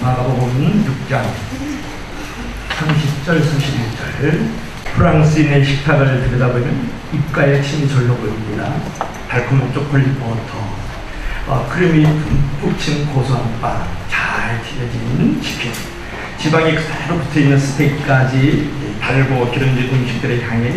마가복음 6장 30절 31절. 프랑스인의 식탁을 들여다보면 입가에 침이 절로 보입니다. 달콤한 초콜릿 버터, 크림이 듬뿍 친 고소한 빵, 잘 튀겨진 치킨, 지방이 그대로 붙어있는 스테이크까지 달고 기름진 음식들의 향이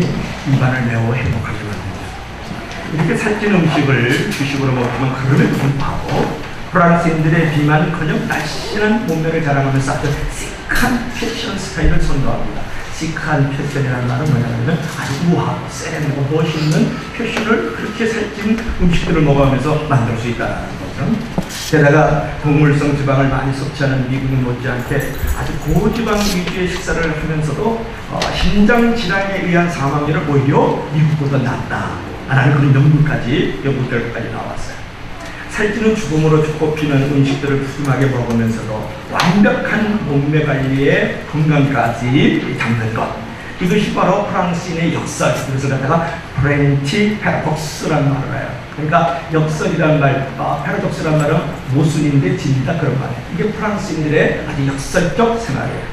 입안을 매우 행복하게 만듭니다. 이렇게 살찐 음식을 주식으로 먹으면 그럼에도 불구하고 프랑스인들의 비만은커녕 날씬한 몸매를 자랑하면서 아주 시크한 패션 스타일을 선도합니다. 시크한 패션이라는 말은 뭐냐면 아주 우아하고 세련되고 멋있는 패션을 그렇게 살찐 음식들을 먹으면서 만들 수 있다는 거죠. 게다가 동물성 지방을 많이 섭취하는 미국인 못지않게 아주 고지방 위주의 식사를 하면서도 심장 질환에 의한 사망률은 오히려 미국보다 낫다라는 그런 연구까지 연구 결과까지 나왔어요. 살찌는 죽음으로 꼽히는 음식들을 푸짐하게 먹으면서도 완벽한 몸매 관리에 건강까지 담는 것, 이것이 바로 프랑스인의 역설. 그래서 갖다가 프렌치 패러독스라는 말을 해요. 그러니까 역설이라는 말, 패러독스라는 말은 모순인데 진리다, 그런 말이에요. 이게 프랑스인들의 아주 역설적 생활이에요.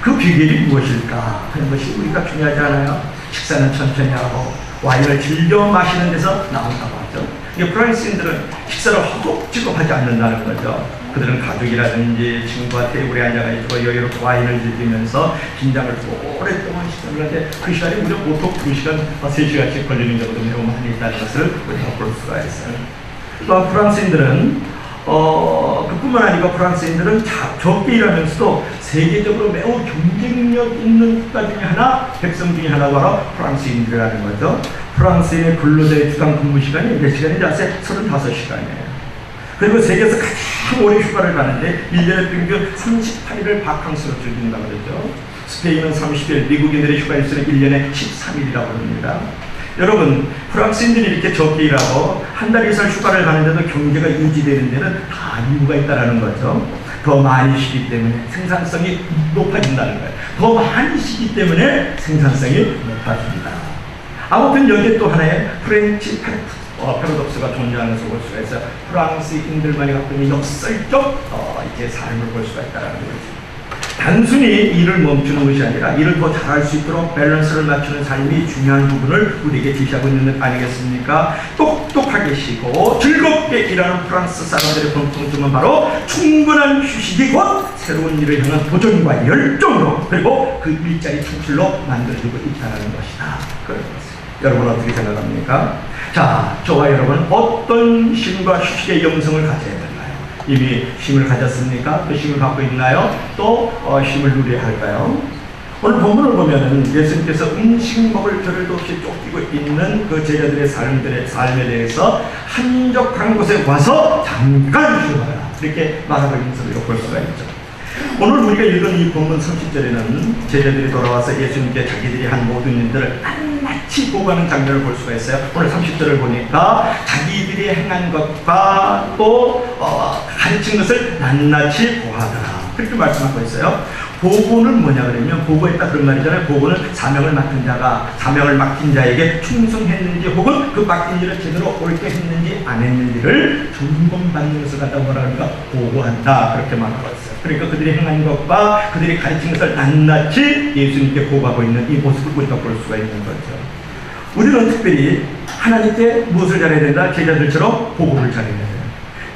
그 비결이 무엇일까 하는 것이 우리가 중요하지 않아요? 식사는 천천히 하고 와인을 즐겨 마시는 데서 나온다고 하죠. 프랑스인들은 식사를 허겁지겁 하지 않는다는 거죠. 그들은 가족이라든지 친구와 테이블에 앉아가지고 여유롭게 와인을 즐기면서 긴장을 오랫동안 식사를 하는데 그 시간이 무려 보통 2시간, 3시간씩 걸리는 경우도 매우 많이 있다는 것을 우리가 볼 수가 있어요. 또 프랑스인들은 그뿐만 아니고 프랑스인들은 적게 일하면서도 세계적으로 매우 경쟁력 있는 국가 중에 하나, 백성 중에 하나가 바로 프랑스인들이라는 거죠. 프랑스인의 근로자의 주당 근무 시간이 몇 시간인지 아세요? 35시간이에요. 그리고 세계에서 가장 오래 휴가를 가는데 1년에 평균 38일을 바캉스로 즐긴다고 그러죠. 스페인은 30일, 미국인들의 휴가 일수는 1년에 13일이라고 합니다. 여러분, 프랑스인들이 이렇게 적게 일하고 한 달 이상 휴가를 가는데도 경제가 유지되는 데는 다 이유가 있다는 거죠. 더 많이 쉬기 때문에 생산성이 높아진다는 거예요. 더 많이 쉬기 때문에 생산성이 높아집니다. 아무튼 여기에 또 하나의 프렌치 패러독스가 존재하는 것을 볼 수가 있어요. 프랑스인들만이 갖고 있는 역설적 이제 삶을 볼 수가 있다는 거죠. 단순히 일을 멈추는 것이 아니라 일을 더 잘할 수 있도록 밸런스를 맞추는 삶이 중요한 부분을 우리에게 제시하고 있는 것 아니겠습니까? 똑똑하게 쉬고 즐겁게 일하는 프랑스 사람들의 공통점은 바로 충분한 휴식이 곧 새로운 일을 향한 도전과 열정으로, 그리고 그 일자리 창출로 만들어지고 있다는 것이다. 그런 것입니다. 여러분 어떻게 생각합니까? 자, 저와 여러분 어떤 쉼과 휴식의 영성을 가져야 되나요? 이미 쉼을 가졌습니까? 또 쉼을 갖고 있나요? 또 쉼을 누려야 할까요? 오늘 본문을 보면은 예수님께서 음식 먹을 겨를도 없이 쫓기고 있는 그 제자들의 삶에 대해서 한적한 곳에 와서 잠깐 쉬어라, 이렇게 말하고 있는 것을 볼 수가 있죠. 오늘 우리가 읽은 이 본문 30절에는 제자들이 돌아와서 예수님께 자기들이 한 모든 일들을 낱낱이 보고하는 장면을 볼 수가 있어요. 오늘 30절을 보니까 자기들이 행한 것과 또 가르친 것을 낱낱이 보하더라, 그렇게 말씀하고 있어요. 보고는 뭐냐 그러면, 보고했다 그런 말이잖아요. 보고는 사명을 맡은 자가 사명을 맡긴 자에게 충성했는지 혹은 그 맡긴 일을 제대로 옳게 했는지 안 했는지를 점검받는 것을 갖다 뭐라 그러니까 보고한다, 그렇게 말하고 있어요. 그러니까 그들이 행한 것과 그들이 가르친 것을 낱낱이 예수님께 보고하고 있는 이 모습을 우리가 볼 수가 있는 거죠. 우리는 특별히 하나님께 무엇을 잘해야 된다? 제자들처럼 보고를 잘해야 돼요.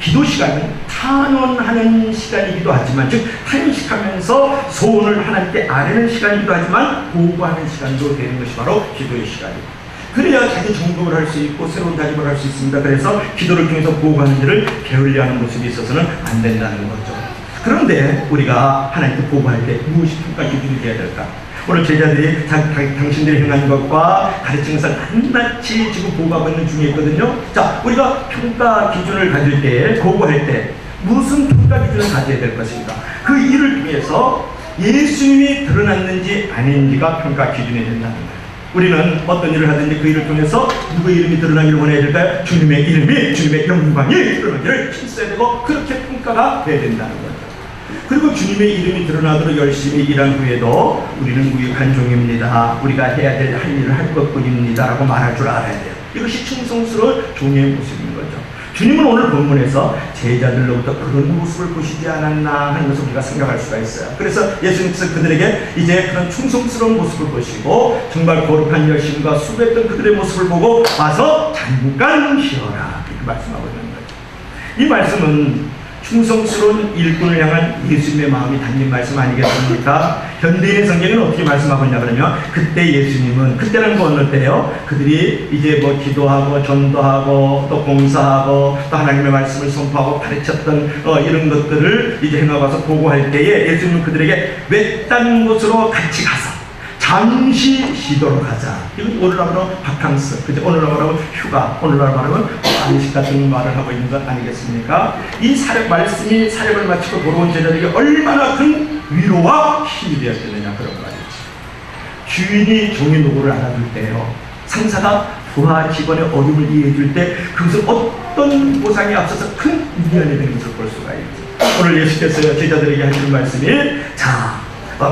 기도 시간은 탄원하는 시간이기도 하지만, 즉 탄식하면서 소원을 하나님께 아뢰는 시간이기도 하지만 보고하는 시간도 되는 것이 바로 기도의 시간입니다. 그래야 자기 정복을 할 수 있고 새로운 다짐을 할 수 있습니다. 그래서 기도를 통해서 보고하는 일을 게을리하는 모습이 있어서는 안 된다는 거죠. 그런데 우리가 하나님께 보고할 때 무엇이 평가 기준이 되어야 될까? 오늘 제자들이 당신들이 행한 것과 가르친 것을 낱낱이 지금 보고하고 있는 중에 있거든요. 자, 우리가 평가 기준을 가질 때, 보고할 때 무슨 평가 기준을 가져야 될 것인가? 그 일을 통해서 예수님이 드러났는지 아닌지가 평가 기준이 된다는 거예요. 우리는 어떤 일을 하든지 그 일을 통해서 누구의 이름이 드러나기를 원해야 될까요? 주님의 이름이, 주님의 영광이 드러나기를 힘써야 되고, 그렇게 평가가 돼야 된다는 거죠. 그리고 주님의 이름이 드러나도록 열심히 일한 후에도 우리는 무익한 종입니다, 우리가 해야 될 할 일을 할 것뿐입니다 라고 말할 줄 알아야 돼요. 이것이 충성스러운 종의 모습인 거죠. 주님은 오늘 본문에서 제자들로부터 그런 모습을 보시지 않았나 하는 것을 우리가 생각할 수가 있어요. 그래서 예수님께서 그들에게 이제 그런 충성스러운 모습을 보시고 정말 거룩한 열심과 수고했던 그들의 모습을 보고 와서 잠깐 쉬어라 이렇게 말씀하고 있는 거죠. 이 말씀은 충성스러운 일꾼을 향한 예수님의 마음이 담긴 말씀 아니겠습니까? 현대인의 성경은 어떻게 말씀하고 있냐 그러면 그때 예수님은, 그때는 그 어느 때요? 그들이 이제 뭐 기도하고 전도하고 또 봉사하고 또 하나님의 말씀을 선포하고 가르쳤던 이런 것들을 이제 행하고서 보고할 때에 예수님은 그들에게 외딴 곳으로 같이 가서 잠시 쉬도록 하자. 이건 오늘날 말하면 바캉스, 그죠? 오늘날 말하면 휴가, 오늘날 말하면 안식 같은 말을 하고 있는 것 아니겠습니까? 이 말씀이 사역을 마치고 돌아온 제자들에게 얼마나 큰 위로와 힘이 되었겠느냐 그런 말이죠. 주인이 종의 노고를 알아줄 때요, 상사가 부하 직원의 어려움을 이해해 줄 때 그것을 어떤 보상이 앞서서 큰 위안이 되는 것을 볼 수가 있죠. 오늘 예수께서 제자들에게 하시는 말씀이 자,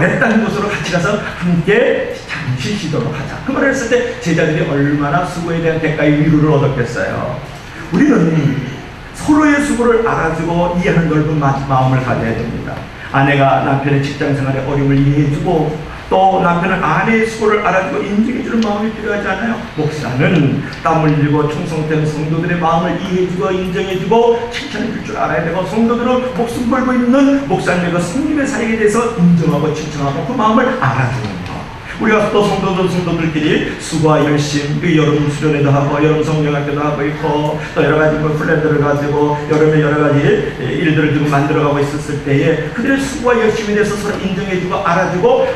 외딴 곳으로 같이 가서 함께 잠시 쉬도록 하자. 그 말을 했을 때 제자들이 얼마나 수고에 대한 대가의 위로를 얻었겠어요. 우리는 서로의 수고를 알아주고 이해하는 넓은 마음을 가져야 됩니다. 아내가 남편의 직장생활에 어려움을 이해해주고 또 남편은 아내의 수고를 알아주고 인정해주는 마음이 필요하지 않아요? 목사는 땀 흘리고 충성된 성도들의 마음을 이해해주고 인정해주고 칭찬해줄 줄 알아야 되고, 성도들은 목숨 걸고 있는 목사님의 그 성님의 사역에 대해서 인정하고 칭찬하고 그 마음을 알아주는 것. 우리가 또 성도들끼리 수고와 열심, 여름 수련회도 하고 여름 성령학교도 하고 있고 또 여러 가지 플랜들을 가지고 여름에 여러 가지 일들을 지금 만들어가고 있었을 때에 그들의 수고와 열심에 대해서 서로 인정해주고 알아주고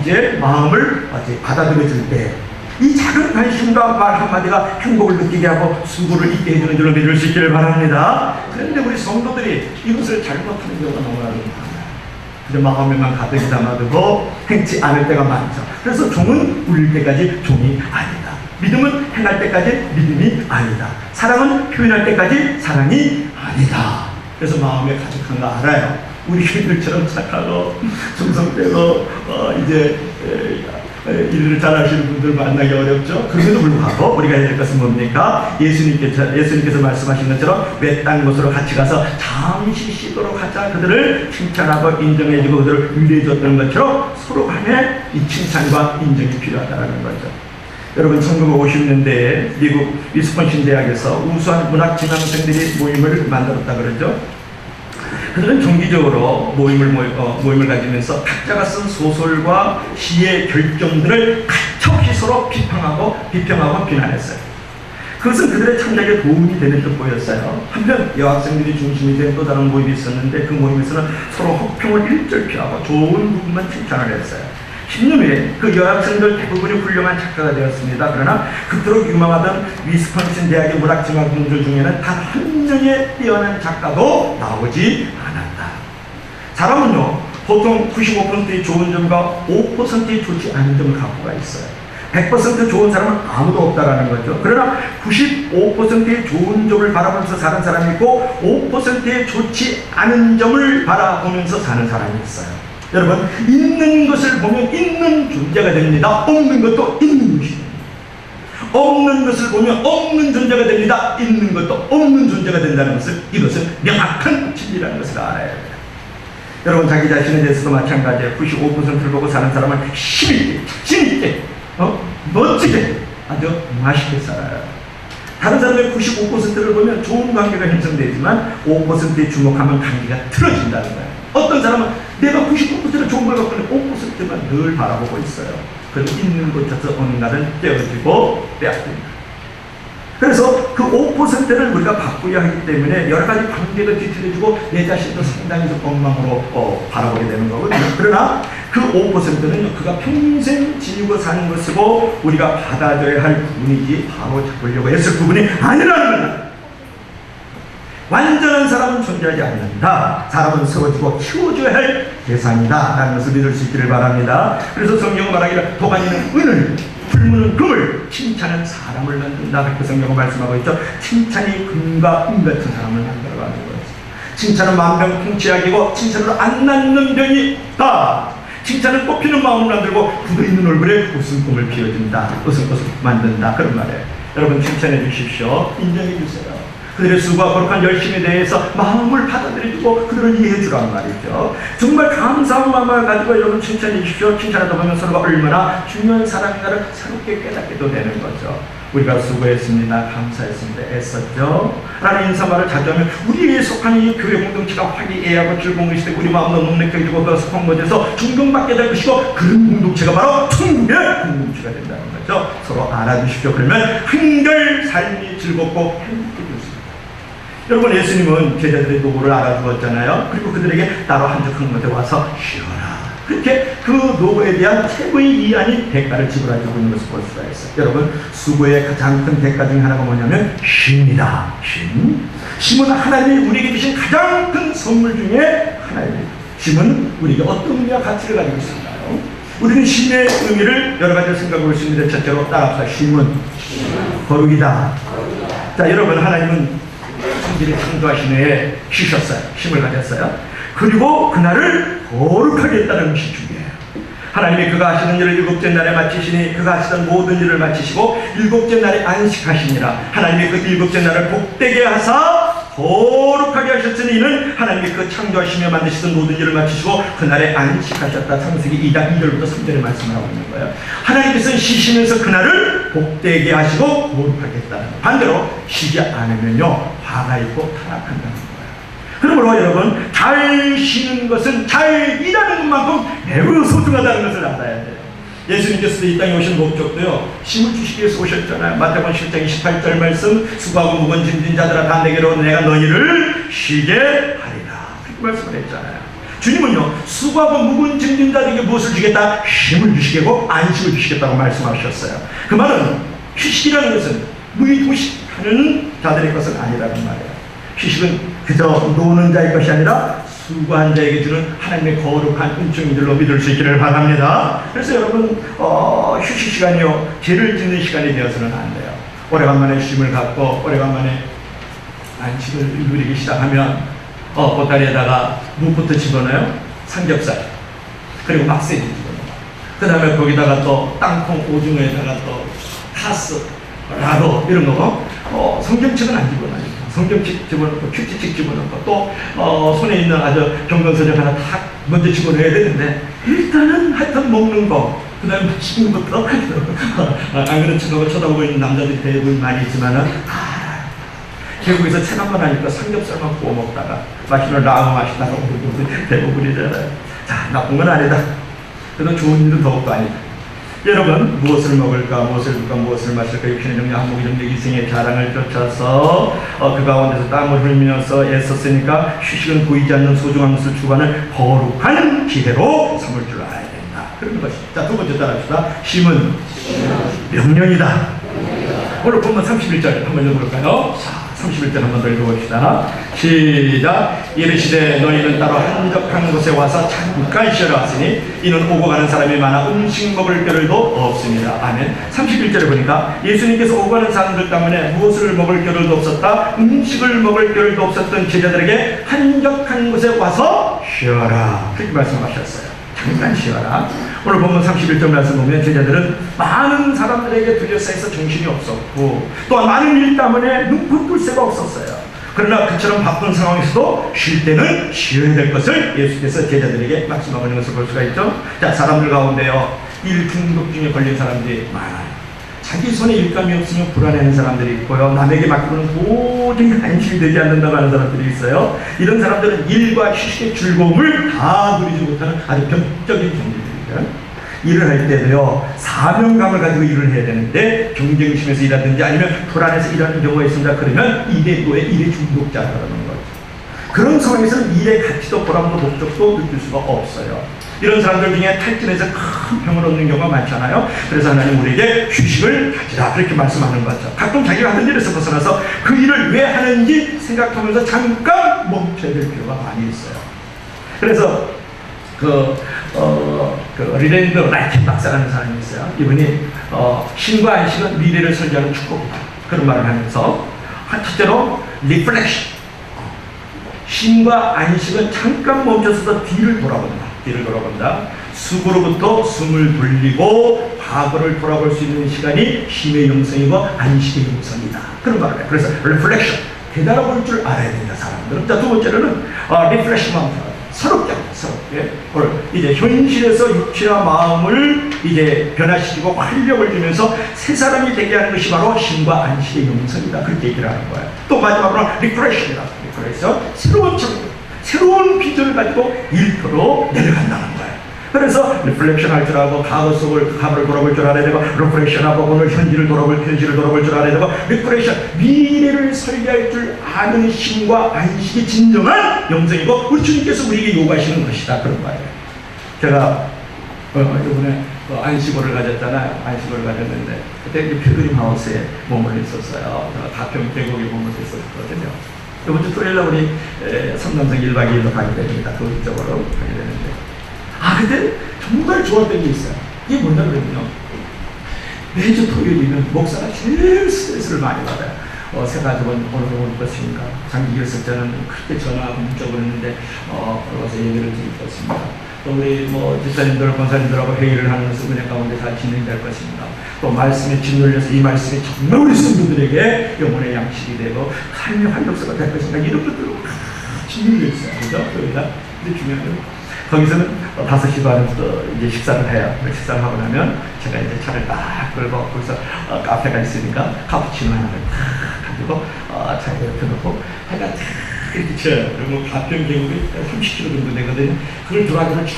이제 마음을 받아들여줄 때 이 작은 관심과 말 한마디가 행복을 느끼게 하고 수고를 잊게 해주는 줄로 믿을 수 있기를 바랍니다. 그런데 우리 성도들이 이것을 잘못하는 경우가 너무 많습니다. 마음에만 가득히 담아두고 행치 않을 때가 많죠. 그래서 종은 울릴 때까지 종이 아니다. 믿음은 행할 때까지 믿음이 아니다. 사랑은 표현할 때까지 사랑이 아니다. 그래서 마음에 가득한 거 알아요. 우리 교인들처럼 착하고 충성되고 이제 일을 잘하시는 분들 만나기 어렵죠. 그럼에도 불구하고 우리가 해야 될 것은 뭡니까? 예수님께서 말씀하신 것처럼 외딴 곳으로 같이 가서 잠시 쉬도록 하자. 그들을 칭찬하고 인정해주고 그들을 위로해줬던 것처럼 서로 간에 이 칭찬과 인정이 필요하다는 거죠. 여러분, 1950년대에 미국 위스콘신 대학에서 우수한 문학 지망생들이 모임을 만들었다 그러죠. 그들은 정기적으로 모임을 가지면서 각자가 쓴 소설과 시의 결정들을 가차없이 서로 비평하고 비난했어요. 그것은 그들의 창작에 도움이 되는 듯 보였어요. 한편 여학생들이 중심이 된 또 다른 모임이 있었는데 그 모임에서는 서로 혹평을 일절피하고 좋은 부분만 칭찬을 했어요. 10년 후에 그 여학생들 대부분이 훌륭한 작가가 되었습니다. 그러나 그토록 유망하던 위스콘신 대학의 문학 지망생들 중에는 단 한 명의 뛰어난 작가도 나오지 않았다. 사람은요, 보통 95%의 좋은 점과 5%의 좋지 않은 점을 갖고가 있어요. 100% 좋은 사람은 아무도 없다라는 거죠. 그러나 95%의 좋은 점을 바라보면서 사는 사람이 있고 5%의 좋지 않은 점을 바라보면서 사는 사람이 있어요. 여러분, 있는 것을 보면 있는 존재가 됩니다. 없는 것도 있는 것이 됩니다. 없는 것을 보면 없는 존재가 됩니다. 있는 것도 없는 존재가 된다는 것을, 이것은 명확한 진리라는 것을 알아야 합니다. 여러분, 자기 자신에 대해서도 마찬가지예요. 95%를 보고 사는 사람은 힘있게, 자신있게, 멋지게, 아주 맛있게 살아요. 다른 사람의 95%를 보면 좋은 관계가 형성되지만 5%에 주목하면 관계가 틀어진다는 거예요. 어떤 사람은 내가 99%를 좋은 걸 갖고 있는데 5%만 늘 바라보고 있어요. 그래서 있는 곳에서 어느 날은 떼어지고 빼앗깁니다. 그래서 그 5%를 우리가 바꾸어야 하기 때문에 여러 가지 관계도 뒤틀려주고 내 자신도 상당히 엉망으로 바라보게 되는 거거든요. 그러나 그 5%는 그가 평생 지니고 사는 것이고 우리가 받아줘야 할 부분이지 바로 잡으려고 했을 부분이 아니라는 겁니다. 완전한 사람은 존재하지 않는다. 사람은 세워주고 키워줘야 할 대상이다 라는 것을 믿을 수 있기를 바랍니다. 그래서 성경은 말하기를 도가니는 은을, 풀무는 금을, 칭찬은 사람을 만든다. 그렇게 성경은 말씀하고 있죠. 칭찬이 금과 은 같은 사람을 만들어가는 거죠. 칭찬은 만병통치약이고 칭찬으로 안 낫는 병이 없다. 칭찬은 꽃피는 마음을 만들고 굳어있는 얼굴에 웃음꽃을 피워준다. 웃음꽃을 만든다. 그런 말이에요. 여러분, 칭찬해 주십시오. 인정해 주세요. 그들의 수고와 거룩한 열심에 대해서 마음을 받아들여주고 그들을 이해해주란 말이죠. 정말 감사한 마음을 가지고 여러분 칭찬해 주십시오. 칭찬하다 보면 서로가 얼마나 중요한 사람인가를 새롭게 깨닫게도 되는 거죠. 우리가 수고했습니다. 감사했습니다. 애썼죠? 라는 인사말을 자주 하면 우리에 속한 이 교회 공동체가 화기애애하고 즐거운 것이 되고 우리 마음도 능력적이고 그 속한 곳에서 존경받게 될 것이고 그런 공동체가 바로 천국의 공동체가 된다는 거죠. 서로 알아주십시오. 그러면 한결 삶이 즐겁고 행복해졌습니다. 여러분, 예수님은 제자들의 노고를 알아주었잖아요. 그리고 그들에게 따로 한적한 곳에 와서 쉬어라. 그렇게 그 노고에 대한 최고의 이한이 대가를 지불해주고 있는 것을 볼 수가 있어요. 여러분, 수고의 가장 큰 대가 중에 하나가 뭐냐면 쉼입니다. 쉼. 쉼은 하나님이 우리에게 주신 가장 큰 선물 중에 하나입니다. 쉼은 우리에게 어떤 의미와 가치를 가지고 있을까요? 우리는 쉼의 의미를 여러 가지로 생각해 볼 수 있는데, 첫째로 따라합시다. 쉼은 거룩이다. 자, 여러분, 하나님은 천지를 창조하신 후에 쉬셨어요. 쉼을 가졌어요. 그리고 그날을 거룩하게 했다는 것이 중요해요. 하나님이 그가 하시는 일을 일곱째 날에 마치시니 그가 하시던 모든 일을 마치시고 일곱째 날에 안식하시니라. 하나님이 그 일곱째 날을 복되게 하사 거룩하게 하셨으니 이는 하나님이 그 창조하시며 만드시던 모든 일을 마치시고 그날에 안식하셨다. 창세기 2장 2절부터 3절에 말씀을 하고 있는 거예요. 하나님께서는 쉬시면서 그날을 복되게 하시고 거룩하게 했다는 거예요. 반대로 쉬지 않으면요 화가 있고 타락한다는 거예요. 그러므로 여러분, 잘 쉬는 것은 잘 일하는 것만큼 매우 소중하다는 것을 알아야 돼요. 예수님께서도 이 땅에 오신 목적도요, 쉼을 주시기 위해서 오셨잖아요. 마태복음 10장 28절 말씀, 수고하고 무거운 짐진 자들아 다 내게로 내가 너희를 쉬게 하리라. 그렇게 말씀을 했잖아요. 주님은요, 수고하고 무거운 짐진 자들에게 무엇을 주겠다? 쉼을 주시겠고 안식을 주시겠다고 말씀하셨어요. 그 말은 휴식이라는 것은 무의도식하는 자들의 것은 아니라는 말이에요. 휴식은 그저 노는 자의 것이 아니라 수고한 자에게 주는 하나님의 거룩한 은총인 줄로 믿을 수 있기를 바랍니다. 그래서 여러분, 휴식 시간이요 죄를 짓는 시간이 되어서는 안 돼요. 오래간만에 쉼을 갖고 오래간만에 안식을 누리기 시작하면 보따리에다가 무부터 집어넣어요. 삼겹살, 그리고 막새도 집어넣어요. 그 다음에 거기다가 또 땅콩, 오징어에다가 또 카스, 라로 이런 거 성경책은 안 집어넣어요. 성경책 집어넣고 큐티책 집어넣고 또 손에 있는 아주 경건서적 하나 딱 먼저 집어넣어야 되는데, 일단은 하여튼 먹는 거, 그 다음에 마시는 것부터 안 그런 척하고 쳐다보고 있는 남자들이 대부분 많이 있지만은 결국에서 책 한 번 하니까 삼겹살만 구워 먹다가 맛있는 라면 마시다가 오는 분들이 대부분이잖아요. 자, 나쁜 건 아니다. 그래도 좋은 일은 더욱도 아니다. 여러분, 무엇을 먹을까, 무엇을 입을까, 무엇을 마실까, 육신의 정력, 한목의 정력, 이생의 자랑을 쫓아서 그 가운데서 땀을 흘리면서 애썼으니까 휴식은 보이지 않는 소중한 것을 주관을 거룩한 기회로 삼을 줄 알아야 된다. 그런 것입니다. 자, 두 번째 따라합시다. 쉼은 명령이다. 오늘 본문 31절 한번 읽어볼까요? 자, 31절 한 번 더 읽어봅시다. 시작. 이르시되 너희는 따로 한적한 곳에 와서 잠깐 쉬어라 하시니 이는 오고 가는 사람이 많아 음식 먹을 겨를도 없습니다. 아멘. 31절에 보니까 예수님께서 오고 가는 사람들 때문에 무엇을 먹을 겨를도 없었다, 음식을 먹을 겨를도 없었던 제자들에게 한적한 곳에 와서 쉬어라, 그렇게 말씀하셨어요. 잠깐 쉬어라. 오늘 본문 31절 말씀 보면 제자들은 많은 사람들에게 둘러싸여서 정신이 없었고 또한 많은 일 때문에 눈코 뜰 새가 없었어요. 그러나 그처럼 바쁜 상황에서도 쉴 때는 쉬어야 될 것을 예수께서 제자들에게 말씀하고 있는 것을 볼 수가 있죠. 자, 사람들 가운데요 일 중독증에 걸린 사람들이 많아요. 자기 손에 일감이 없으면 불안해하는 사람들이 있고요, 남에게 맡기고는 도저히 안심이 되지 않는다고 하는 사람들이 있어요. 이런 사람들은 일과 휴식의 즐거움을 다 누리지 못하는 아주 병적인 존재들입니다. 일을 할 때도요 사명감을 가지고 일을 해야 되는데 경쟁심에서 일하든지 아니면 불안해서 일하는 경우가 있습니다. 그러면 일의 중독자라는 거죠. 그런 상황에서는 일의 가치도 보람도 목적도 느낄 수가 없어요. 이런 사람들 중에 탈진해서 큰 병을 얻는 경우가 많잖아요. 그래서 하나님 우리에게 휴식을 가지라, 그렇게 말씀하는 거죠. 가끔 자기가 하던 일에서 벗어나서 그 일을 왜 하는지 생각하면서 잠깐 멈춰야 될 필요가 많이 있어요. 그래서 리랜드 라이트 박사라는 사람이 있어요. 이분이 쉼과 안식은 미래를 설계하는 축복이다, 그런 말을 하면서 첫째로 리플렉션, 쉼과 안식은 잠깐 멈춰서서 뒤를 돌아본다. 수고로부터 숨을 돌리고 과거를 돌아볼 수 있는 시간이 쉼의 영성이고 안식의 영성이다, 그런 말을 해요. 그래서 리플렉션, 되돌아볼 줄 알아야 된다, 사람들은. 자, 두 번째로는 리프레시먼트. 새롭게 이제 현실에서 육체와 마음을 이제 변화시키고 활력을 주면서 새 사람이 되게 하는 것이 바로 쉼과 안식의 영성이다. 그렇게 얘기를 하는 거예요. 또 마지막으로 리프레시입니다. 그래서 새로운 창조, 새로운 비전을 가지고 일터로 내려간다는 거예요. 그래서 리플렉션 할 줄 알고 과거를 돌아볼 줄 알아야 되고, 리프레션하고 오늘 현실을 돌아볼 줄 알아야 되고, 리프레션, 미래를 설계할 줄 아는 쉼과 안식이 진정한 영성이고 우리 주님께서 우리에게 요구하시는 것이다, 그런 거예요. 제가 이번에 안식월을 가졌잖아요. 안식월을 가졌는데 그때 필그림 하우스에 머물러 있었어요. 가평 계곡에 머물러 있었거든요. 이번 주 토요일날 우리 성남성 1박 2일로 가게 됩니다. 그쪽으로 가게 되는데, 근데 정말 좋았던 게 있어요. 이게 뭐냐 그러면요, 매주 토요일이면 목사가 제일 스트레스를 많이 받아요. 새 가족은 오늘 올 것인가, 장기 결석자는 그렇게 전화하고 문자 보냈는데 와서 얘기를 좀 듣습니다. 또 우리 집사님들, 권사님들하고 회의를 하면서 은혜 가운데 잘 진행될 것인가, 또 말씀에 짓눌려서 이 말씀이 정말 우리 성도들에게 영혼의 양식이 되고 삶의 활력소가 될 것인가, 이런 것들로 짓눌려 있어요. 그죠? 토요일날. 근데 중요한 건 거기서는 5시 반에 이제 식사를 해요. 식사를 하고 나면 제가 이제 차를 딱 끌고 거기서 카페가 있으니까 카푸치노 하나를 딱 가지고 차에 옆에 놓고 해가 딱 이렇게 쳐요. 그리고 가평 계곡이 30km 정도 되거든요. 그걸 들어가면 쭉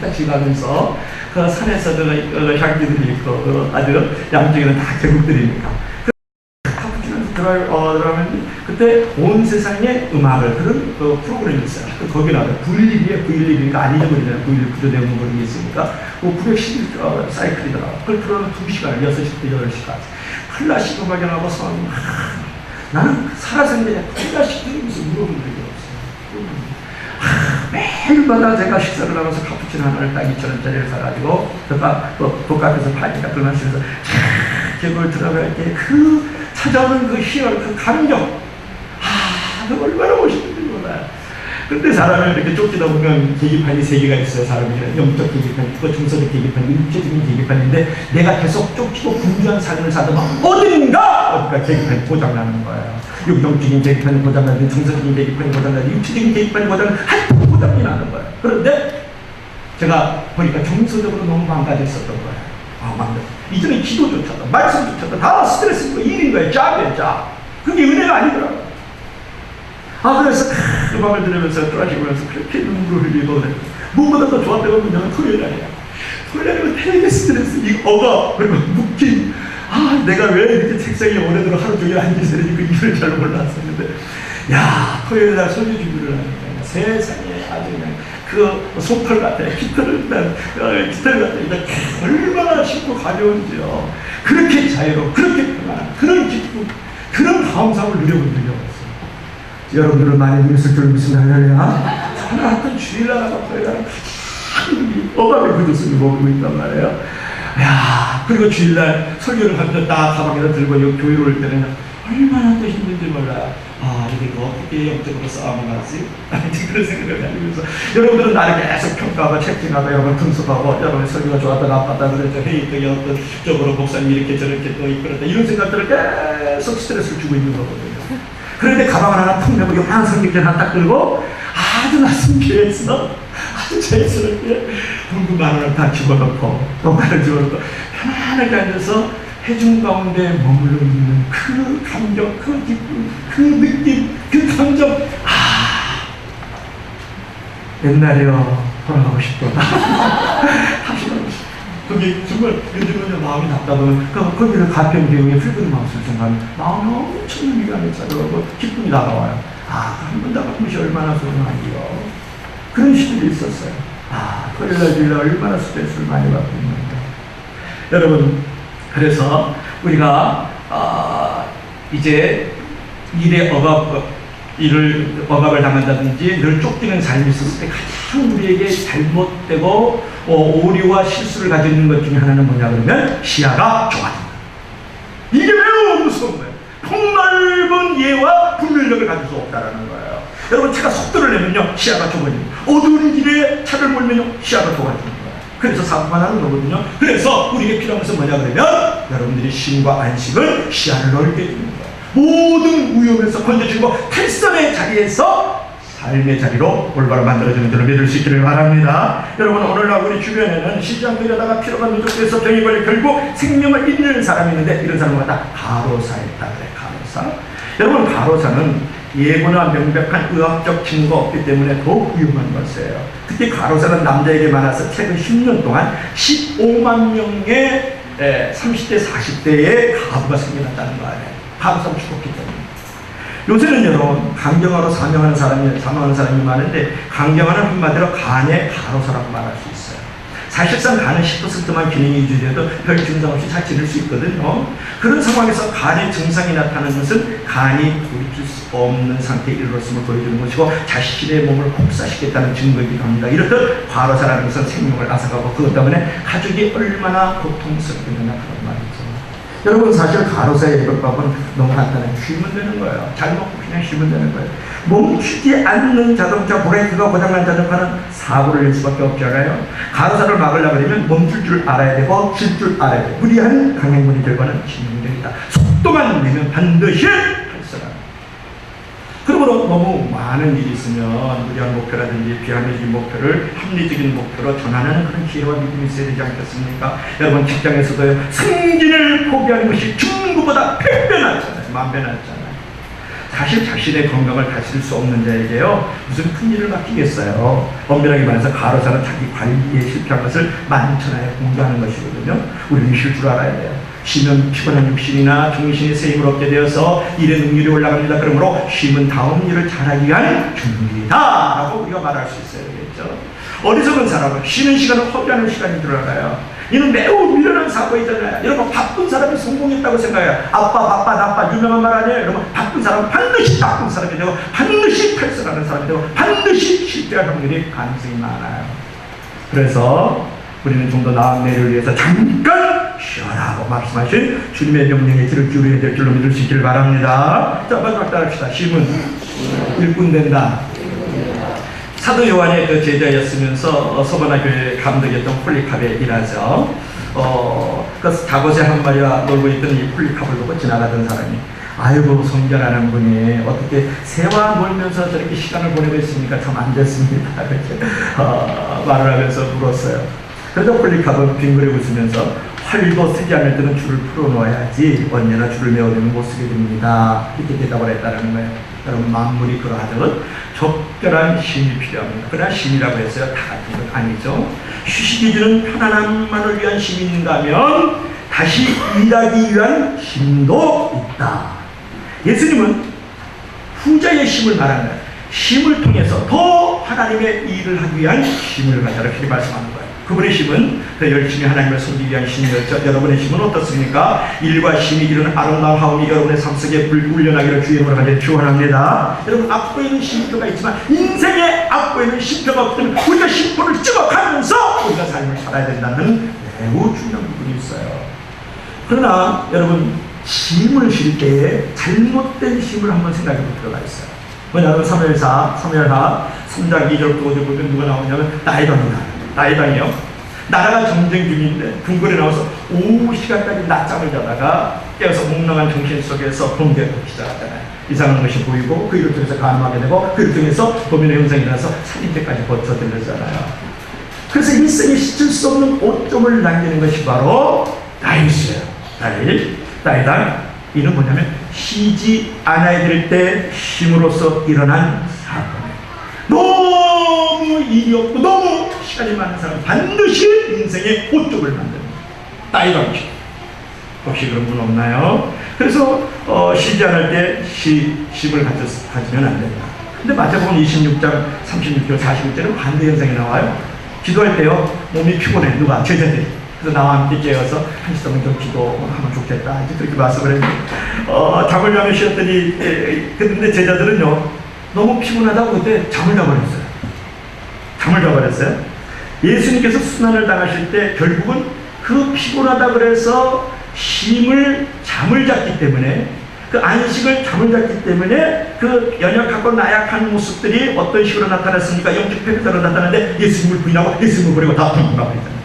해가 지나면서 그 산에서 향기들이 있고 아주 양쪽에는 다 계곡들이니까 들어가면 그때 온 세상의 음악을 그런 프로그램이 있어요. 거기 나와요. 911이에요. 911이니까 안 잊어버리잖아요. 911 구조대원 그런 게 있으니까 911 사이클이더라고요. 그걸 틀어놓으면 2시간, 6시부터 8시까지 클래식 음악이 나오고 나는 살아생전에 클래식 들으면서 물어본 적이 없어요. 매일마다 제가 식사를 하면서 카푸치노 하나를 딱 2,000원짜리를 사가지고 그 카페에서 파니까 그 마시면서 계곡을 들어갈 때 찾아오는 그 희열, 그 감격, 그 얼마나 멋있는지 몰라요. 근데 사람을 이렇게 쫓기다 보면 계기판이 3개가 있어요. 사람이 영적 계기판 있고 정서적 계기판, 육체적인 계기판인데 내가 계속 쫓기고 분주한 삶을 살다 보면 어딘가 계기판이 고장나는 거예요. 영적인 계기판이 고장나든 정서적인 계기판이 고장나든 육체적인 계기판이 고장나든 고장이 나는 거예요. 그런데 제가 보니까 정서적으로 너무 망가졌었던 거예요. 이전에 기도조차도 말씀조차도 다 스트레스고 일인 거예요. 짭이에요, 짭. 그게 은혜가 아니더라고요. 그래서 음악을 들으면서 돌아시면서 그렇게 눈물을 흘리고 무엇보다 더 좋았던 건 뭐냐면 토요일 날이야. 토요일 날이면 되게 스트레스, 그리고 묶임. 내가 왜 이렇게 책상에 오래도록 하루 종일 앉아서 그 이유를 잘 몰랐었는데, 토요일 날 설교 준비를 하니까 세상에 아주 그냥 그 소털 같아요. 깃털 같아요. 얼마나 쉽고 가벼운지요. 그렇게 자유로워, 그렇게 편안한, 그런 기쁨, 그런 감사함을 누려본 적이 없어요. 여러분들은 많이 누렸을 줄 믿습니다. 할렐루야. 저는 하여튼 주일날 가서 토요일날 어감의 그릇을 먹고 있단 말이에요. 그리고 주일날 설교를 하면서 딱 가방에다 들고 교회로 올 때는 얼마나 또 힘든지 몰라요. 이게 어떻게 영적으로 싸움을 하지? 그런 생각을 가지면서 여러분들은 나를 계속 평가하고 채팅하고 여러분 분석하고 여러분 설교가 좋았다 나빴다 그래서 회의 때 어떤 쪽으로 목사님 이렇게 저렇게 또 이끌었다 이런 생각들을 계속 스트레스를 주고 있는 거거든요. 그런데 가방을 하나 툭 내고 요만한 성경책 하나 딱 들고 아주 낯선 교회에서 아주 자연스럽게 공부 만 원을 다 집어넣고 돈가를 집어넣고 편안하게 앉아서 해중 가운데 머물러 있는 그 감정, 그 기쁨, 그 느낌, 그 감정. 옛날에요. 돌아가고 싶다. 다시 가고 싶다. 그게 정말 요즘은 마음이 답답하면 거기를 가평 계곡에 풀그림 하우스를 생각하면 마음이 엄청 미간에 차더라고 기쁨이 다가와요. 한 번 나가본 것이 얼마나 소중한지요. 그런 시들이 있었어요. 토요일날 주일날 얼마나 스트레스를 많이 받고 있는가. 여러분, 그래서 우리가 이제 억압을 당한다든지 늘 쫓기는 삶이 있었을 때 가장 우리에게 잘못되고 오류와 실수를 가지고 있는 것 중에 하나는 뭐냐 그러면 시야가 좁아진다. 이게 매우 무서운 거예요. 폭넓은 예와 분별력을 가질 수 없다는 거예요. 여러분, 차가 속도를 내면요 시야가 좁아집니다. 어두운 길에 차를 몰면요 시야가 좁아집니다. 그래서 사고가 나는 거거든요. 그래서 우리에게 필요한 것은 뭐냐 그러면 여러분들이 쉼과 안식을 시야를 넓게 해주는 거예요. 모든 위험에서 건져주고 탈선의 자리에서 삶의 자리로 올바로 만들어주는 줄을 믿을 수 있기를 바랍니다. 여러분, 오늘날 우리 주변에는 쉬지 않고 이러다가 피로가 누적돼서 병이 걸려 결국 생명을 잃는 사람이 있는데, 이런 사람은 다 가로사였다 그래. 가로사. 여러분, 가로사는 예고나 명백한 의학적 증거가 없기 때문에 더욱 위험한 것이에요. 특히 가로사는 남자에게 많아서 최근 10년 동안 15만 명의 30대, 40대의 가부가 생겨났다는 거 아니에요. 가로사는 죽었기 때문에. 요새는 여러분, 강경화로 사망하는 사람이 많은데, 강경화는 한마디로 간의 가로사라고 말할 수 있어요. 사실상 간은 10%만 기능이 유지돼도 별 증상 없이 잘 지낼 수 있거든요. 그런 상황에서 간의 증상이 나타나는 것은 간이 돌이킬 수 없는 상태에 이르렀음을 보여주는 것이고, 자신의 몸을 혹사시켰다는 증거이기도 합니다. 이렇듯 과로사라는 것은 생명을 앗아가고, 그것 때문에 가족이 얼마나 고통스럽겠느냐 그런 말이죠. 여러분, 사실 가로사의 해결법은 너무 간단해요. 쉬면 되는 거예요. 잘 먹고 그냥 쉬면 되는 거예요. 멈추지 않는 자동차 브레이크가 고장난 자동차는 사고를 낼 수밖에 없잖아요. 가로사를 막으려고 하면 멈출 줄 알아야 되고 쉴 줄 알아야 돼요. 무리한 강행군이 결과는 치명적이다. 속도만 내면 반드시 탈선합니다. 그러므로 너무 많은 일이 있으면 무리한 목표라든지 비합리적인 목표를 합리적인 목표로 전환하는 그런 기회와 믿음이 있어야 되지 않겠습니까? 여러분, 직장에서도 승진을 포기하는 것이 죽는 것보다 100배 낫잖아요. 10,000배 낫잖아요. 사실 자신의 건강을 다스릴 수 없는 자에게요, 무슨 큰 일을 맡기겠어요. 엄밀하게 말해서 가로사는 자기 관리에 실패한 것을 만천하에 공개하는 것이거든요. 우리는 쉴 줄 알아야 돼요. 쉬면 피곤한 육신이나 정신이 새 힘을 얻게 되어서 일의 능률이 올라갑니다. 그러므로 쉼은 다음 일을 잘하기 위한 준비다 라고 우리가 말할 수 있어야 되겠죠. 어리석은 사람은 쉬는 시간을 허비하는 시간인 줄 알아요. 이는 매우 미련한 사고이잖아요. 여러분, 바쁜 사람이 성공했다고 생각해요. 아빠 바빠 나빠 유명한 말 아니에요. 여러분, 바쁜 사람은 반드시 바쁜 사람이 되고 반드시 탈선하는 사람이 되고 반드시 실패할 확률이 가능성이 많아요. 그래서 우리는 좀 더 나은 내일을 위해서 잠깐 쉬어라고 말씀하신 주님의 명령에 귀를 기울여야 될 줄로 믿을 수 있기를 바랍니다. 자, 마지막 따라합시다. 쉼은 일꾼 된다. 사도 요한의 그 제자였으면서 서바나 교회 감독이었던 폴리캅의 일하죠. 그 다봇의 한 마리와 놀고 있던 이 폴리캅을 보고 지나가던 사람이, 아이고 성결하는 분이 어떻게 새와 놀면서 저렇게 시간을 보내고 있습니까? 참 안 됐습니다. 이렇게 말을 하면서 물었어요. 그래서 폴리캅은 빙그레 웃으면서, 활도 쓰지 않을 때는 줄을 풀어놓아야지 언제나 줄을 메어두면 못 쓰게 됩니다. 이렇게 대답을 했다는 거예요. 여러분, 만물이 그러하듯 적절한 쉼이 필요합니다. 그러나 쉼이라고 했어요. 다 같은 건 아니죠. 휴식이 주는 편안함만을 위한 쉼이 있는가 하면 다시 일하기 위한 쉼도 있다. 예수님은 후자의 쉼을 말하는 거예요. 쉼을 통해서 더 하나님의 일을 하기 위한 쉼을 가져라 이렇게 말씀하는 거예요. 그분의 쉼은 더 열심히 하나님을 섬기기 위한 쉼이었죠. 여러분의 쉼은 어떻습니까? 일과 쉼이 이루는 아름다운 하움이 여러분의 삶 속에 불울려나기를 주의 이름으로 간절히 축원합니다. 여러분, 앞보이는 쉼표가 있지만 인생에 앞보이는 쉼표가 없기 때문에 우리가 쉼표를 찍어가면서 우리가 삶을 살아야 된다는 매우 중요한 부분이 있어요. 그러나 여러분, 쉼을 쉴 때에 잘못된 쉼을 한번 생각해 볼 필요가 있어요. 뭐냐면 사무엘하 3장 2절부터 5절 보면 누가 나오냐면 나이방이요. 나라가 전쟁 중인데 궁궐에 나와서 오후 시간까지 낮잠을 자다가 깨어서 몽롱한 정신 속에서 범죄를 시작하잖아요. 이상한 것이 보이고 그 일을 통해서 가늠하게 되고 그 일을 통해서 범인의 형상이 나서 살인죄까지 거쳐들렸잖아요. 그래서 일생에 씻을 수 없는 오점을 남기는 것이 바로 나이스예요. 나이당. 이는 뭐냐면 쉬지 않아야 될 때 쉼으로써 일어난 사건. 너무 일이 없고 너무 시간이 많은 사람은 반드시 인생의 오점을 만듭니다. 나이방식. 혹시 그런 분 없나요? 그래서 쉬지 않을 때 쉼을 가지면 안 된다. 근데 마태복음 26장 36절 46절은 반대 현상이 나와요. 기도할 때요, 몸이 피곤해. 누가? 제자들이. 그래서 나와 함께 깨어서 한 시간 좀 기도하면 좋겠다. 이제 그렇게 말씀을 했는데, 잠을 자며 쉬었더니, 근데 제자들은요, 너무 피곤하다고 그때 잠을 자버렸어요. 예수님께서 순환을 당하실 때 결국은 그 피곤하다 그래서 잠을 잤기 때문에, 그 안식을 잠을 잤기 때문에 그 연약하고 나약한 모습들이 어떤 식으로 나타났습니까? 영적 패배자로 나타났는데 예수님을 부인하고 예수님을 버리고 다 도망가버렸잖아요.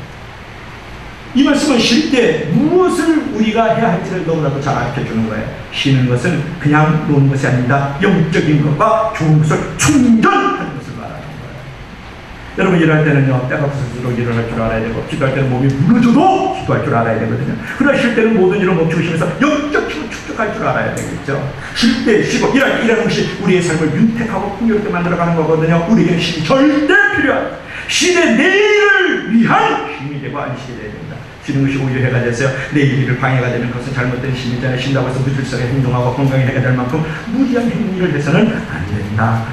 이 말씀은 쉴 때 무엇을 우리가 해야 할지를 너무나도 잘 알려주는 거예요. 쉬는 것은 그냥 노는 것이 아닙니다. 영적인 것과 좋은 것을 충전하는 것을 말하는 거예요. 여러분 일할 때는요, 때가 부서지도록 일을 할 줄 알아야 되고, 기도할 때는 몸이 무너져도 기도할 줄 알아야 되거든요. 그러나 쉴 때는 모든 일을 멈추고 쉬면서 영적 힘을 축적할 줄 알아야 되겠죠. 쉴 때 쉬고 일할 때 일하는 것이 우리의 삶을 윤택하고 풍요롭게 만들어가는 거거든요. 우리에게는 쉼이 절대 필요합니다. 쉴의 내일을 위한 힘이 되고 안식이 되어야 됩니다. 쉬는 것이 오히려 해가 됐어요. 내일 일을 방해가 되는 것은 잘못된 심이잖아요. 쉰다고 해서 무질서하게 행동하고 건강에 해가 될 만큼 무리한 행위를 해서는 안 된다.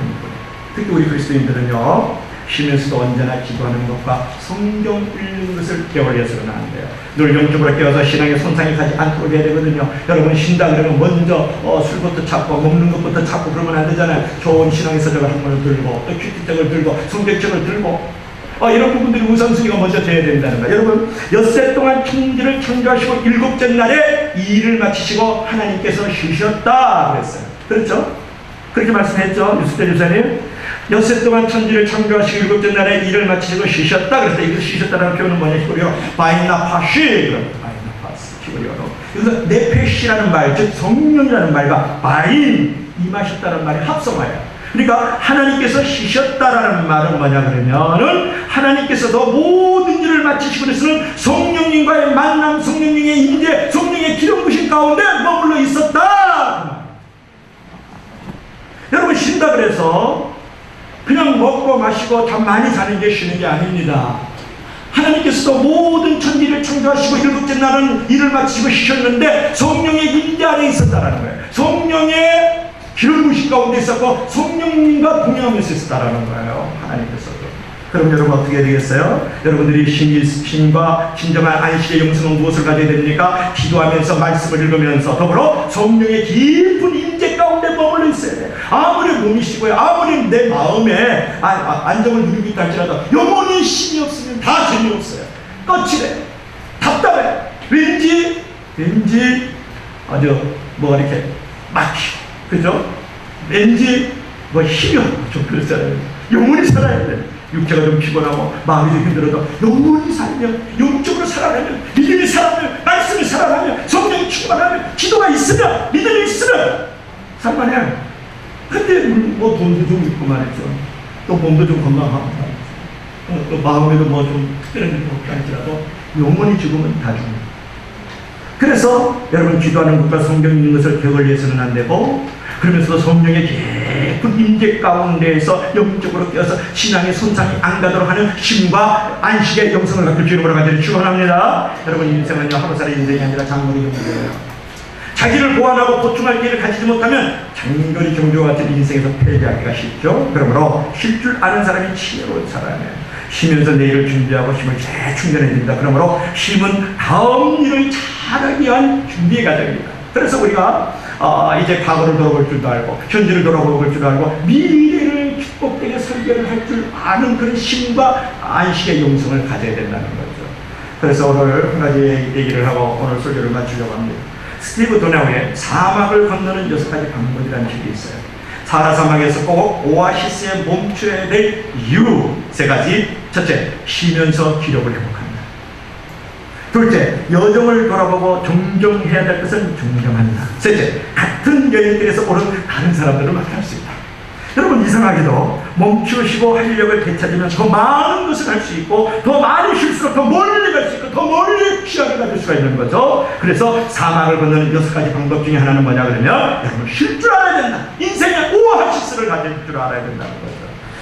특히 우리 그리스도인들은요, 쉬면서도 언제나 기도하는 것과 성경 읽는 것을 게을리해서는 안 돼요. 늘 영적으로 깨어서 신앙에 손상이 가지 않도록 해야 되거든요. 여러분 쉰다 그러면 먼저 술부터 찾고 먹는 것부터 찾고 그러면 안 되잖아요. 좋은 신앙의 서적을 한 권을 들고 또 큐티책을 들고 성경책을 들고 이런 부분들이 우선순위가 먼저 돼야 된다는 거예요. 여러분 엿새 동안 천지를 창조하시고 일곱째 날에 이 일을 마치시고 하나님께서 쉬셨다 그랬어요. 그렇죠? 그렇게 말씀했죠. 유스대 유사님. 엿새 동안 천지를 창조하시고 일곱째 날에 일을 마치시고 쉬셨다. 그래서 이거 쉬셨다라는 표현은 뭐냐 히브리어로 바이나파시, 바이나파스 히브리어로. 그래서 네페시라는 말, 즉 성령이라는 말과 바인 임하셨다는 말이 합성어예요. 그러니까 하나님께서 쉬셨다라는 말은 뭐냐 그러면은 하나님께서도 모든 일을 마치시고 그래서는 성령님과의 만남, 성령님의 임재, 성령의 기름 부심 가운데 머물러 있었다. 여러분 쉰다 그래서 그냥 먹고 마시고 잠 많이 자는 게 쉬는 게 아닙니다. 하나님께서도 모든 천지를 창조하시고 일곱째 날은 일을 마치시고 쉬셨는데 성령의 임재 안에 있었다라는 거예요. 성령의 기름 부심 가운데 있었고 성령님과 동행하면서 있었다라는 거예요. 하나님께서도. 그럼 여러분 어떻게 해야 되겠어요? 여러분들이 쉼과 진정한 안식의 영성은 무엇을 가져야 됩니까? 기도하면서 말씀을 읽으면서 더불어 성령의 깊은 임재 가운데 머물러 있어야 돼요. 아무리 몸이 쉬고요, 아무리 내 마음에 안정을 누리고 있다 할지라도 영혼이 쉼이 없으면 다 재미없어요. 거칠해, 답답해. 왠지 아주 뭐가 이렇게 막히고, 그죠? 왠지 힘이 없고 좀 그렇잖아요. 영혼이 살아야 돼. 육체가 좀 피곤하고 마음이 좀 힘들어도 영혼이 살면, 영적으로 살아나면, 믿음이 살아나면, 말씀이 살아나면, 성령이 충만하면, 기도가 있으면, 믿음이 있으면 살만해. 근데 뭐 돈도 좀 있고 말이죠. 또 몸도 좀 건강하고 말이죠. 또 마음에도 뭐 좀 특별한 일이 없다 할지라도 영혼이 죽으면 다 죽는. 그래서 여러분 기도하는 것과 성경 읽는 것을 게을리해서는 안 되고, 그러면서도 성령의 깊은 임재 가운데에서 영적으로 깨어서 신앙의 손상이 안 가도록 하는 쉼과 안식의 영성을 갖고 주님으로 가기를 축원합니다. 여러분 인생은요 하루살이 인생이 아니라 장거리 경주예요. 자기를 보완하고 보충할 기회를 가지지 못하면 장거리 경주와 같은 인생에서 패배하기가 쉽죠. 그러므로 쉴 줄 아는 사람이 지혜로운 사람이에요. 쉬면서 내일을 준비하고 힘을 재충전해야 됩니다. 그러므로 쉼은 다음 일을 잘하기 위한 준비의 과정입니다. 그래서 우리가 이제 과거를 돌아볼 줄도 알고 현재를 돌아볼 줄도 알고 미래를 축복되게 설계를 할 줄 아는 그런 쉼과 안식의 영성을 가져야 된다는 거죠. 그래서 오늘 한 가지 얘기를 하고 오늘 설교를 마치려고 합니다. 스티브 도나우의 사막을 건너는 6가지 방법이라는 책이 있어요. 사하라 사막에서 꼭 오아시스에 멈춰야 될 이유 3가지. 첫째, 쉬면서 기력을 회복합니다. 둘째, 여정을 돌아보고 정정해야 될 것은 정정한다. 셋째, 같은 여행길에서 오른 다른 사람들을 만날 수 있다. 여러분 이상하게도 멈추시고 활력을 되찾으면 더 많은 것을 할 수 있고 더 많이 쉴수록 더 멀리 갈 수 있고 더 멀리 취향을 가질 수가 있는 거죠. 그래서 사막을 건너는 6가지 방법 중에 하나는 뭐냐 그러면 여러분 쉴 줄 알아야 된다. 인생의 오아시스를 가질 줄 알아야 된다는 거죠.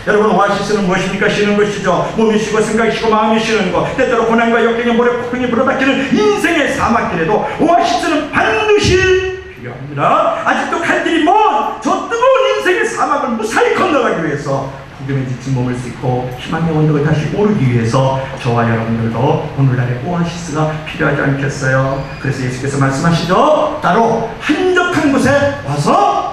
여러분 오아시스는 무엇입니까? 쉬는 것이죠. 몸이 쉬고 생각이 쉬고 마음이 쉬는 것. 때때로 고난과 역경의 모래 폭풍이 불어닥치는 인생의 사막길에도 오아시스는 반드시 필요합니다. 아직도 갈 길이 먼 저 뜨거운 인생의 사막을 무사히 건너가기 위해서 폭염에 지친 몸을 씻고 희망의 언덕을 다시 오르기 위해서 저와 여러분들도 오늘날의 오아시스가 필요하지 않겠어요? 그래서 예수께서 말씀하시죠. 따로 한적한 곳에 와서